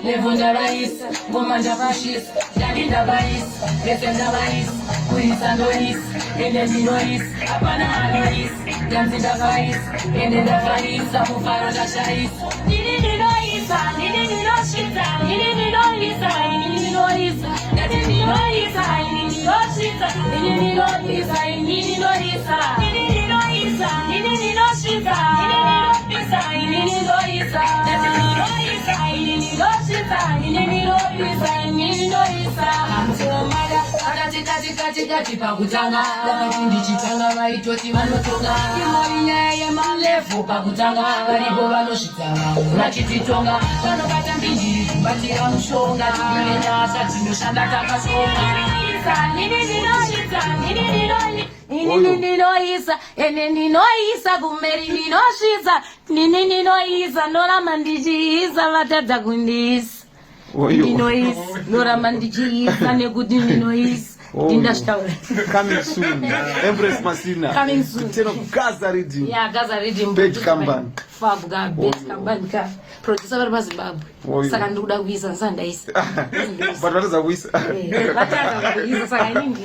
Levanta raiz, comanda faxis, Jalinda raiz, descenda raiz, Curisando is, Enedino is, Apana is, Janzida raiz, Eneda raiz, Abufaro da Shais, Nidino isa, Nidino shita, Nidino isa, Nidino isa, Nidino isa, Nidino shita, Nidino isa, Nidino isa, Nidino isa, Nidino shita, Nidino isa, Nidino isa, Kati pakutanga lakini chitanga vaitoti vanotonga imorinyaya malefu pakutanga varipo vanoshitanga unachititonga vanobata mbinjiri kubatira mushonga tinenyasa tinoshanda takasonga ninoisa ene ninoisa kumeri ninoshisa ninoisa norama ndichiisa vatadza kundiisa ninoisa norama ndichiisa nekuti ninoisa. Coming soon. Empress Masina. Coming soon. Teno Gaza Reading. Yeah, Gaza Reading. Page Kamban. Fabuga, Page Kamban ka. Producer wa Zimbabwe. Saka nduda kuisa nsanda isa. But what is a wisa? Batata kuisa saka nyingi.